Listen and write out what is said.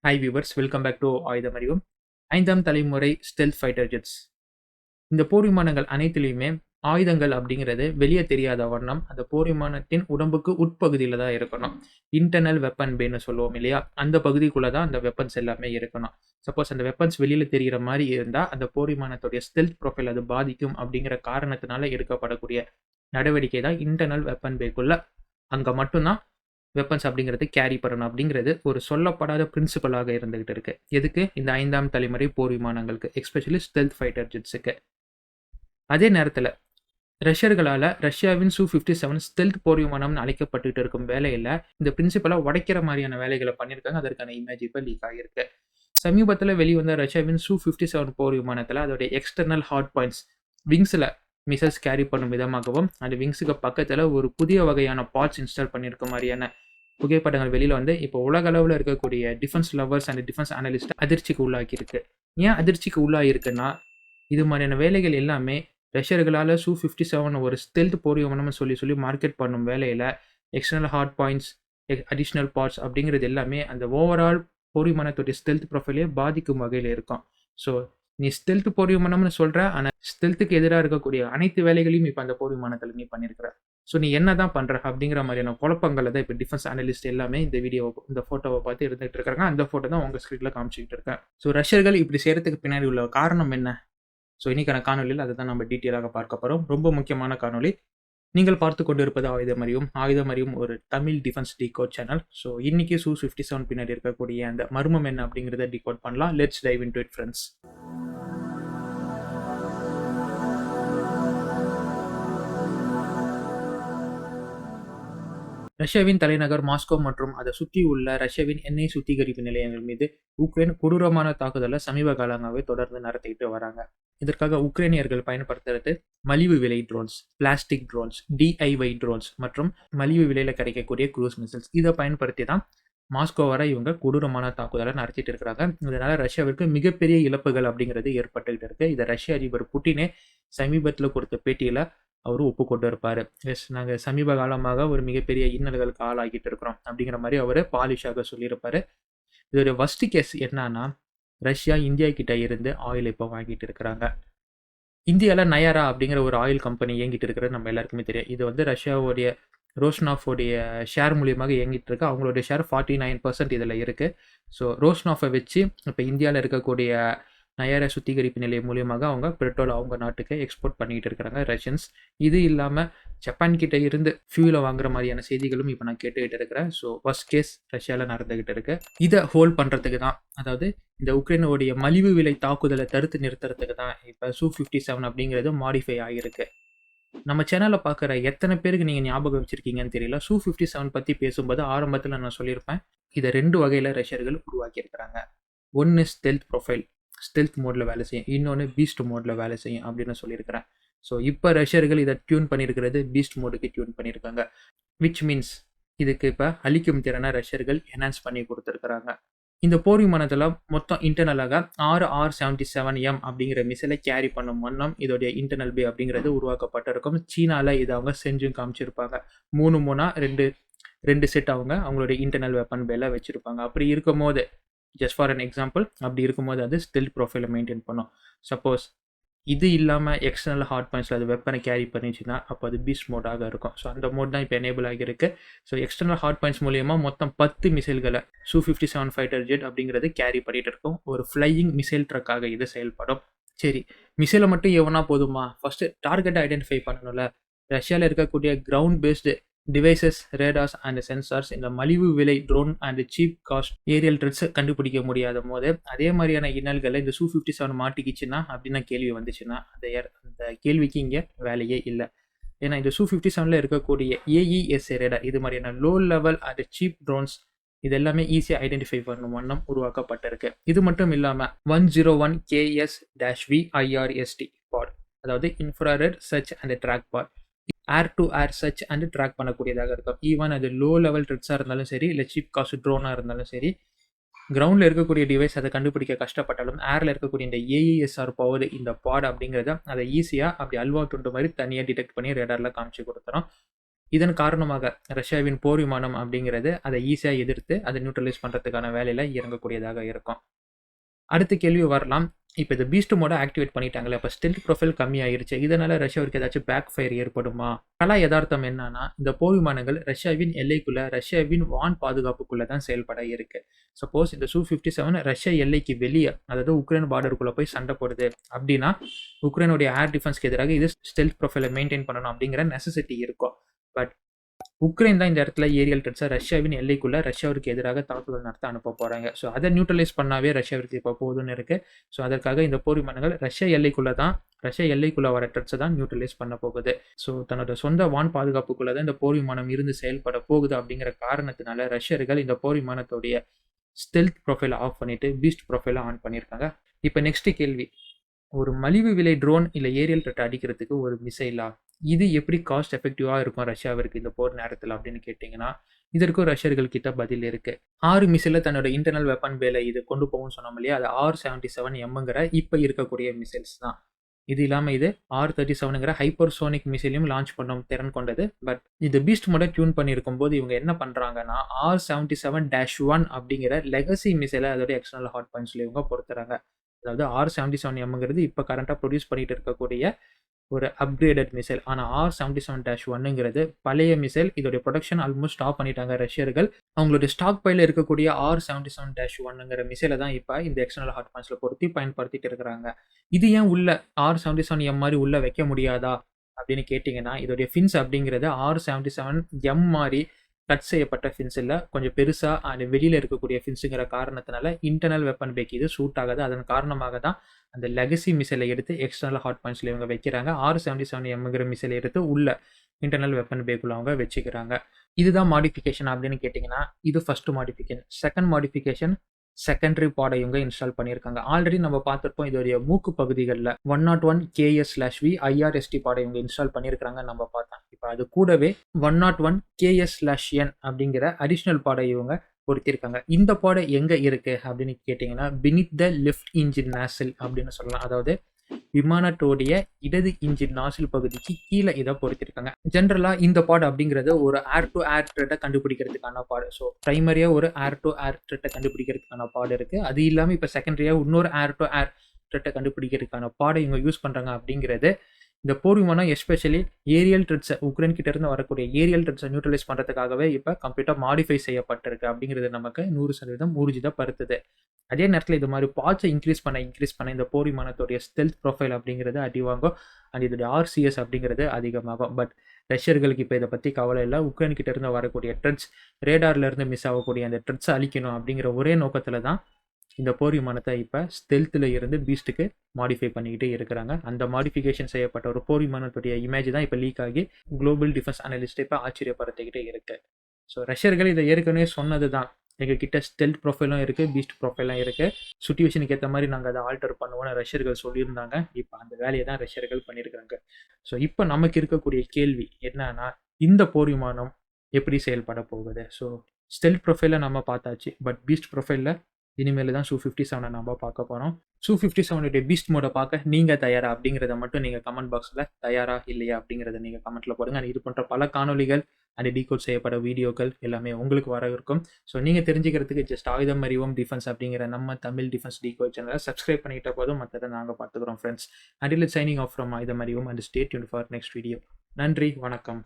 Hi viewers, welcome back to Ayudham Arivom. 5ஆம் தலைமுறை stealth fighter ஜெட்ஸ். இந்த போர் விமானங்கள் அனைத்திலயுமே ஆயுதங்கள் அப்படிங்கிறது வெளியே தெரியாத வண்ணம் அந்த போர் விமானத்தின் உடம்புக்கு உட்பகுதியில தான் இருக்கணும். இன்டர்னல் வெப்பன் பேன்னு சொல்லுவோம் இல்லையா? அந்த பகுதிக்குள்ள தான் அந்த வெப்பன்ஸ் எல்லாமே இருக்கணும். சப்போஸ் அந்த வெப்பன்ஸ் வெளியில தெரியிற மாரி இருந்தா, அந்த போர் விமானத்துடைய ஸ்டெல்த் ப்ரொஃபைல் அது பாதிக்கும் அப்படிங்கிற காரணத்தினால எடுக்கப்படக்கூடிய நடவடிக்கை தான் இன்டர்னல் வெப்பன் பேக்குள்ள. அங்க மட்டும் தான் வெப்பன்ஸ் அப்படிங்கிறது கேரி பண்ணணும் அப்படிங்கிறது ஒரு சொல்லப்படாத பிரின்சிபலாக இருந்துகிட்டு இருக்கு. எதுக்கு? இந்த 5ஆம் தலைமுறை போர் விமானங்களுக்கு, எஸ்பெஷலி ஸ்டெல்த் ஃபைட்டர் ஜெட்ஸுக்கு. அதே நேரத்துல ரஷ்யர்களால ரஷ்யாவின் Su-57 ஸ்டெல்த் போர் விமானம்னு அழைக்கப்பட்டுட்டு இருக்கும் வேலையில இந்த பிரின்சிபலை உடைக்கிற மாதிரியான வேலைகளை பண்ணியிருக்காங்க. அதற்கான இமேஜ் இப்போ லீக் ஆகியிருக்கு. சமீபத்தில் வெளிவந்த ரஷ்யாவின் Su-57 போர் விமானத்தில் அதோடைய எக்ஸ்டர்னல் ஹார்ட் பாயிண்ட்ஸ் விங்ஸில் மிசைல்ஸ் கேரி பண்ணும் விதமாகவும் அந்த விங்ஸுக்கு பக்கத்தில் ஒரு புதிய வகையான பார்ட்ஸ் இன்ஸ்டால் பண்ணியிருக்க மாதிரியான புகைப்படங்கள் வெளியில் வந்து இப்போ உலக அளவில் இருக்கக்கூடிய defence lovers and defence analyst அதிர்ச்சிக்கு உள்ளாக்கியிருக்கு. ஏன் அதிர்ச்சிக்கு உள்ளாகிருக்குன்னா, இது மாதிரியான வேலைகள் எல்லாமே ரஷ்யர்களால் Su-57 ஒரு ஸ்டெல்த் போர் விமானம்னு சொல்லி மார்க்கெட் பண்ணும் வேலையில் external hard points, additional parts அப்படிங்கிறது எல்லாமே அந்த ஓவரால் போர் விமானத்துடைய ஸ்டெல்த் ப்ரொஃபைலே பாதிக்கும் வகையில் இருக்கும். ஸோ நீ ஸ்டெல்த் போர் விமானம்னு சொல்கிற, ஆனால் ஸ்டெல்த்துக்கு எதிராக இருக்கக்கூடிய அனைத்து வேலைகளையும் இப்போ அந்த போர் விமானத்தில் நீ பண்ணியிருக்கிற. ஸோ நீ என்ன தான் பண்ணுற அப்படிங்கிற மாதிரியான குழப்பங்களை தான் இப்போ டிஃபென்ஸ் அனலிஸ்ட் எல்லாமே இந்த ஃபோட்டோவை பார்த்து இருந்துகிட்டு இருக்காங்க. அந்த ஃபோட்டோ தான் உங்கள் ஸ்க்ரீனில் காமிச்சிக்கிட்டு இருக்கேன். ஸோ ரஷ்யர்கள் இப்படி செய்கிறதுக்கு பின்னாடி உள்ள காரணம் என்ன? ஸோ இன்னைக்கான காணொலியில் அதை தான் நம்ம டீட்டெயிலாக பார்க்க போகிறோம். ரொம்ப முக்கியமான காணொலி. நீங்கள் பார்த்து கொண்டு இருப்பது ஆயுதம் அறியும் ஒரு Tamil defence decode channel. So இன்னைக்கு Su-57 பின்னாடி இருக்கக்கூடிய அந்த மர்மம் என்ன அப்படிங்கிறத டிகோட் பண்ணலாம். Let's dive into it friends. ரஷ்யாவின் தலைநகர் மாஸ்கோ மற்றும் அதை சுற்றி உள்ள ரஷ்யாவின் எண்ணெய் சுத்திகரிப்பு நிலையங்கள் மீது உக்ரைன் கொடூரமான தாக்குதலை சமீப காலமாகவே தொடர்ந்து நடத்திட்டு வராங்க. இதற்காக உக்ரைனியர்கள் பயன்படுத்துறது மலிவு விலை drones, plastic drones, DIY drones மற்றும் மலிவு விலையில கிடைக்கக்கூடிய க்ரூஸ் மிசைல்ஸ். இதை பயன்படுத்தி தான் மாஸ்கோ வரை இவங்க கொடூரமான தாக்குதலை நடத்திட்டு இருக்கிறாங்க. இதனால ரஷ்யாவிற்கு மிகப்பெரிய இழப்புகள் அப்படிங்கிறது ஏற்பட்டுக்கிட்டு இருக்கு. இதை ரஷ்ய அதிபர் புட்டினே சமீபத்தில் கொடுத்த பேட்டியில அவரு ஒப்புக்கொண்டு இருப்பாரு. எஸ், நாங்கள் சமீப காலமாக ஒரு மிகப்பெரிய இன்னல்களுக்கு ஆளாகிட்டு இருக்கிறோம் அப்படிங்கிற மாதிரி அவரு பாலிஷாக சொல்லியிருப்பாரு. இதோட வர்ஸ்ட் கேஸ் என்னன்னா, ரஷ்யா இந்தியா கிட்ட இருந்து ஆயில் இப்போ வாங்கிட்டு இருக்கிறாங்க. இந்தியாவில் நயாரா அப்படிங்கிற ஒரு ஆயில் கம்பெனி இயங்கிட்டு இருக்கிறது நம்ம எல்லாருக்குமே தெரியும். இது வந்து ரஷ்யாவுடைய ரோஸ்னாஃபோடைய ஷேர் மூலியமாக இயங்கிட்டு இருக்கு. அவங்களுடைய ஷேர் 49% இதில் இருக்குது. ஸோ ரோஸ்னாஃபை வச்சு இப்போ இந்தியாவில் இருக்கக்கூடிய நயாரா சுத்திகரிப்பு நிலையம் மூலியமாக அவங்க பெட்ரோல் அவங்க நாட்டுக்கு எக்ஸ்போர்ட் பண்ணிக்கிட்டு இருக்கிறாங்க ரஷ்யன்ஸ். இது இல்லாமல் ஜப்பான் கிட்ட இருந்து ஃபியூலை வாங்குற மாதிரியான செய்திகளும் இப்போ நான் கேட்டுக்கிட்டு இருக்கிறேன். ஸோ ஃபர்ஸ்ட் கேஸ் ரஷ்யாவில் நடந்துகிட்டு இருக்கு. இதை ஹோல்ட் பண்ணுறதுக்கு தான், அதாவது இந்த உக்ரைனுடைய மலிவு விலை தாக்குதலை தடுத்து நிறுத்துறதுக்கு தான் இப்போ Su-57 அப்படிங்கிறது மாடிஃபை ஆகியிருக்கு. நம்ம சேனலை பார்க்குற எத்தனை பேருக்கு நீங்கள் ஞாபகம் வச்சுருக்கீங்கன்னு தெரியல. Su-57 பற்றி பேசும்போது ஆரம்பத்தில் நான் சொல்லியிருப்பேன், இதை 2 வகையில் ரஷ்யர்கள் உருவாக்கியிருக்கிறாங்க. ஒன்று ஸ்டெல்த் ப்ரொஃபைல், ஸ்டெல்த் மோடில் வேலை செய்யும். இன்னொன்று பீஸ்ட் மோடில் வேலை செய்யும் அப்படின்னு சொல்லியிருக்கிறேன். ஸோ இப்போ ரஷ்யர்கள் இதை டியூன் பண்ணியிருக்கிறது பீஸ்ட் மோடுக்கு டியூன் பண்ணியிருக்காங்க. விச் மீன்ஸ் இதுக்கு இப்போ அழிக்கும் திறனை ரஷ்யர்கள் என்ஹான்ஸ் பண்ணி கொடுத்துருக்குறாங்க. இந்த போர் விமானத்தில் மொத்தம் இன்டர்னலாக 6 R-77M அப்படிங்கிற மிசைலை கேரி பண்ணும் வண்ணம் இதோடைய இன்டர்னல் பே அப்படிங்கிறது உருவாக்கப்பட்டிருக்கும். சீனாவில் இதை அவங்க செஞ்சும் காமிச்சிருப்பாங்க. 3 ரெண்டு செட் அவங்களுடைய இன்டர்னல் வெப்பன் பேல வச்சுருப்பாங்க. அப்படி இருக்கும் போது, ஜஸ்ட் ஃபார் அன் எக்ஸாம்பிள், அப்படி இருக்கும்போது அது ஸ்டெல்த் ப்ரொஃபைலை மெயின்டைன் பண்ணும். சப்போஸ் இது இல்லாமல் எக்ஸ்டர்னல் ஹார்ட் பாயிண்ட்ஸில் அது வெப்பனை கேரி பண்ணிச்சுன்னா அப்போ அது பீஸ்ட் மோடாக இருக்கும். ஸோ அந்த மோட் தான் இப்போ எனேபிள் ஆகியிருக்கு. ஸோ எக்ஸ்டர்னல் ஹார்ட் பாயிண்ட்ஸ் மூலியமாக மொத்தம் 10 மிசைல்களை Su-57 ஃபைட்டர் ஜெட் அப்படிங்கிறது கேரி பண்ணிட்டு இருக்கும். ஒரு ஃப்ளையிங் மிசைல் ட்ரக்காக இது செயல்படும். சரி, மிசைலை மட்டும் எவனா போதுமா? ஃபர்ஸ்ட் டார்கெட்டை ஐடென்டிஃபை பண்ணணும்ல. ரஷ்யாவில் இருக்கக்கூடிய ground based devices, radars and sensors இந்த மலிவு விலை drone and cheap cost aerial threats கண்டுபிடிக்க முடியாத போது அதே மாதிரியான இன்னல்களை இந்த Su-57 மாட்டிக்கிச்சுன்னா அப்படின்னு கேள்வி வந்துச்சுன்னா அந்த கேள்விக்கு இங்கே வேலையே இல்லை. ஏன்னா இந்த Su-57 இருக்கக்கூடிய AESA ரேடார் இது மாதிரியான low level and cheap drones இது எல்லாமே ஈஸியாக ஐடென்டிஃபை பண்ணும் வண்ணம் உருவாக்கப்பட்டிருக்கு. இது மட்டும் இல்லாமல் 101 KS-V IRST பாட், அதாவது infrared search and track pod, air to air search and track பண்ணக்கூடியதாக இருக்கும். ஈவன் அது லோ லெவல் ட்ரெட்ஸாக இருந்தாலும் சரி, இல்லை சீப் காஸ்ட் ட்ரோனாக இருந்தாலும் சரி, கிரவுண்டில் இருக்கக்கூடிய டிவைஸ் அதை கண்டுபிடிக்க கஷ்டப்பட்டாலும் ஏரில் இருக்கக்கூடிய இந்த AESR பவர் இந்த பாட் அப்படிங்கிறத அதை ஈஸியாக அப்படி அல்வா துண்டு மாதிரி தனியாக டிடெக்ட் பண்ணி ரேடாரில் காமிச்சு கொடுத்துரும். இதன் காரணமாக ரஷ்யாவின் போர் விமானம் அப்படிங்கிறது அதை ஈஸியாக எதிர்த்து அதை நியூட்ரலைஸ் பண்ணுறதுக்கான வேலையில் இறங்கக்கூடியதாக இருக்கும். அடுத்த கேள்வி வரலாம். இப்போ இந்த பீஸ்ட் மோட ஆக்டிவேட் பண்ணிட்டாங்களே, அப்போ ஸ்டெல்த் ப்ரொஃபைல் கம்மியாயிருச்சு. இதனால ரஷ்யாவிற்கு ஏதாச்சும் பேக் ஃபயர் ஏற்படுமா? கலா யதார்த்தம் என்னன்னா, இந்த போர் விமானங்கள் ரஷ்யாவின் எல்லைக்குள்ள, ரஷ்யாவின் வான் பாதுகாப்புக்குள்ள தான் செயல்பட இருக்கு. சப்போஸ் இந்த Su-57 ரஷ்யா எல்லைக்கு வெளியே, அதாவது உக்ரைன் பார்டருக்குள்ள போய் சண்டை போடுது அப்படின்னா, உக்ரைனுடைய ஏர் டிஃபென்ஸ்க்கு எதிராக இது ஸ்டெல்த் ப்ரொஃபைலை மெயின்டைன் பண்ணணும் அப்படிங்கிற நெசசிட்டி இருக்கும். பட் உக்ரைன் தான் இந்த இடத்துல ஏரியல் த்ரெட்ஸை ரஷ்யாவின் எல்லைக்குள்ள ரஷ்யாவிற்கு எதிராக தாக்குதல் நடத்த அனுப்ப போறாங்க. ஸோ அதை நியூட்ரலைஸ் பண்ணாவே ரஷ்யாவிற்கு இப்போ போதும்னு இருக்கு. ஸோ அதற்காக இந்த போர் விமானங்கள் ரஷ்யா எல்லைக்குள்ள வர த்ரெட்ஸை தான் நியூட்ரலைஸ் பண்ண போகுது. ஸோ தன்னோட சொந்த வான் பாதுகாப்புக்குள்ள தான் இந்த போர் விமானம் இருந்து செயல்பட போகுது அப்படிங்கிற காரணத்தினால ரஷ்யர்கள் இந்த போர் விமானத்துடைய ஸ்டெல்த் ப்ரொஃபைலை ஆஃப் பண்ணிட்டு பீஸ்ட் ப்ரொஃபைலை ஆன் பண்ணியிருக்காங்க. இப்போ நெக்ஸ்ட் கேள்வி, ஒரு மலிவு விலை ட்ரோன் இல்லை ஏரியல் த்ரெட் அடிக்கிறதுக்கு ஒரு மிசைலா, இது எப்படி காஸ்ட் எஃபெக்டிவாக இருக்கும் ரஷ்யாவிற்கு இந்த போர் நேரத்தில் அப்படின்னு கேட்டிங்கன்னா, இதற்கும் ரஷ்யர்கள் கிட்ட பதில் இருக்கு. 6 மிசைல தன்னோட இன்டர்னல் வெப்பன் பேல இது கொண்டு போகும்னு சொன்னோம் இல்லையா, அது R-77Mங்கிற இப்போ இருக்கக்கூடிய மிசைல்ஸ் தான். இது இல்லாமல் இது R-37ங்கிற ஹைப்பர்சோனிக் மிசைலையும் லான்ச் பண்ணும் திறன் கொண்டது. பட் இது பீஸ்ட் மோட டியூன் பண்ணியிருக்கும் போது இவங்க என்ன பண்ணுறாங்கன்னா, R-77-1 அப்படிங்கிற லெகசி மிசைலை அதோட எக்ஸ்டர்னல் ஹாட் பாயிண்ட்ஸில் இவங்க பொறுத்துறாங்க. அதாவது R-77Mங்கிறது இப்போ கரண்ட்டாக ப்ரொடியூஸ் பண்ணிட்டு இருக்கக்கூடிய ஒரு அப்கிரேடட் மிசைல். ஆனால் R-77-1ங்கிறது பழைய மிசைல். இதோடைய ப்ரொடக்ஷன் ஆல்மோஸ்ட் ஸ்டாப் பண்ணிட்டாங்க ரஷ்யர்கள். அவங்களுடைய ஸ்டாக் பைல இருக்கக்கூடிய R-77-1ங்கிற மிசைலை தான் இப்போ இந்த எக்ஸ்டர்னல் ஹாட் பாயிண்ட்ஸில் பொருத்தி பயன்படுத்திட்டு இருக்கிறாங்க. இது ஏன் உள்ள R-77M மாதிரி உள்ள வைக்க முடியாதா அப்படின்னு கேட்டிங்கன்னா, இதோடைய ஃபின்ஸ் அப்படிங்கிறது R-77M மாதிரி கட் செய்யப்பட்ட ஃபின்ஸ் இல்லை, கொஞ்சம் பெருசாக அது வெளியில் இருக்கக்கூடிய ஃபின்ஸுங்கிற காரணத்தினால இன்டர்னல் வெப்பன் பேக் இது சூட் ஆகாது. அதன் காரணமாக தான் அந்த லெகசி மிசைலை எடுத்து எக்ஸ்டர்னல் ஹாட் பாயிண்ட்ஸில் இவங்க வைக்கிறாங்க. R-77Mங்கிற மிசைலை எடுத்து உள்ள இன்டர்னல் வெப்பன் பேக்குள்ள அவங்க வச்சுக்கிறாங்க. இதுதான் மாடிஃபிகேஷன் அப்படின்னு கேட்டிங்கன்னா, இது first modification. Second modification secondary பாடை இவங்க இன்ஸ்டால் பண்ணியிருக்காங்க. ஆல்ரெடி நம்ம பார்த்துருப்போம் இதோடைய மூக்கு பகுதிகளில் 101 KS/V IRST பாடை இவங்க இன்ஸ்டால் பண்ணியிருக்காங்க நம்ம பார்த்தோம். இப்போ அது கூடவே 101 KS/N அப்படிங்கிற அடிஷ்னல் பாடை இவங்க பொருத்திருக்காங்க. இந்த பாடை எங்கே இருக்குது அப்படின்னு கேட்டிங்கன்னா, பினித் த லெஃப்ட் இன்ஜின் நாசில் அப்படின்னு சொல்லலாம். அதாவது விமானத்தோடைய இடது இன்ஜின் நாசில் பகுதிக்கு கீழே இதை பொருத்திருக்காங்க. ஜென்ரலாக இந்த பாட் அப்படிங்கிறது ஒரு ஏர் டு ஏர் த்ரெட்டை கண்டுபிடிக்கிறதுக்கான பாடு. ஸோ பிரைமரியாக ஒரு ஏர் டு ஏர் த்ரெட்டை கண்டுபிடிக்கிறதுக்கான பாடு இருக்குது. அது இல்லாமல் இப்போ செகண்டரியாக இன்னொரு ஏர் டு ஏர் த்ரெட்டை கண்டுபிடிக்கிறதுக்கான பாடை இவங்க யூஸ் பண்ணுறாங்க. அப்படிங்கிறது இந்த போர் விமானம் எஸ்பெஷலி ஏரியல் த்ரெட்ஸை, உக்ரைன் கிட்ட இருந்து வரக்கூடிய ஏரியல் த்ரெட்ஸை நியூட்ரலைஸ் பண்ணுறதுக்காகவே இப்போ கம்ப்ளீட்டாக மாடிஃபை செய்யப்பட்டிருக்கு அப்படிங்கிறது நமக்கு 100% ஊர்ஜிதப்படுத்துது. அதே நேரத்தில் இது மாதிரி பார்ட்ஸை இன்க்ரீஸ் பண்ண இந்த போர் விமானத்துடைய ஸ்டெல்த் ப்ரொஃபைல் அப்படிங்கிறது அடி வாங்கும். அண்ட் இதோடைய RCS அப்படிங்கிறது அதிகமாகும். பட் ரஷ்யர்களுக்கு இப்போ இதை பற்றி கவலை இல்லை. உக்ரைன் கிட்ட இருந்து வரக்கூடிய ட்ரெட்ஸ், ரேடார்லேருந்து மிஸ் ஆகக்கூடிய அந்த ட்ரெட்ஸை அழிக்கணும் அப்படிங்கிற ஒரே நோக்கத்தில் தான் இந்த போர் விமானத்தை இப்போ ஸ்டெல்த்தில் இருந்து பீஸ்ட்டுக்கு மாடிஃபை பண்ணிக்கிட்டே இருக்கிறாங்க. அந்த மாடிஃபிகேஷன் செய்யப்பட்ட ஒரு போர் விமானத்துடைய இமேஜ் தான் இப்போ லீக் ஆகி குளோபல் டிஃபென்ஸ் அனலிஸ்ட்டை இப்போ ஆச்சரியப்படுத்திக்கிட்டே இருக்கு. ஸோ ரஷ்யர்கள் இதை ஏற்கனவே சொன்னது தான், எங்ககிட்ட ஸ்டெல்த் ப்ரொஃபைலும் இருக்குது, பீஸ்ட் ப்ரொஃபைலும் இருக்குது, சுச்சுவேஷனுக்கு ஏற்ற மாதிரி நாங்கள் அதை ஆல்டர் பண்ணுவோம்னு ரஷ்யர்கள் சொல்லியிருந்தாங்க. இப்போ அந்த வேலையை தான் ரஷ்யர்கள் பண்ணியிருக்காங்க. ஸோ இப்போ நமக்கு இருக்கக்கூடிய கேள்வி என்னன்னா, இந்த போர் விமானம் எப்படி செயல்பட போகுது? ஸோ ஸ்டெல்த் ப்ரொஃபைலை நம்ம பார்த்தாச்சு. பட் பீஸ்ட் ப்ரொஃபைலில் இனிமேல் தான் Su-57 நம்ம பார்க்க போகிறோம். Su-57 பீஸ்ட் மோட பார்க்க நீங்கள் தயாரா அப்படிங்கிறத மட்டும் நீங்கள் கமெண்ட் பாக்ஸில் தயாரா இல்லையா அப்படிங்கிறத நீங்கள் கமெண்ட்டில் போடுங்க. இது போன்ற பல காணொலிகள் அண்ட் டீகோட் செய்யப்பட வீடியோக்கள் எல்லாமே உங்களுக்கு வர இருக்கும். ஸோ நீங்கள் தெரிஞ்சுக்கிறதுக்கு ஜஸ்ட் ஆயுதம் அறிவோம் டிஃபென்ஸ் அப்படிங்கிற நம்ம தமிழ் டிஃபென்ஸ் டீகோட் சேனலை சப்ஸ்கிரைப் பண்ணிக்கிட்ட போதும், மற்றதை நாங்கள் பார்த்துக்கிறோம் friends. Until signing off from ஆயுதம் அறிவோம் and stay tuned for next video. நன்றி, வணக்கம்.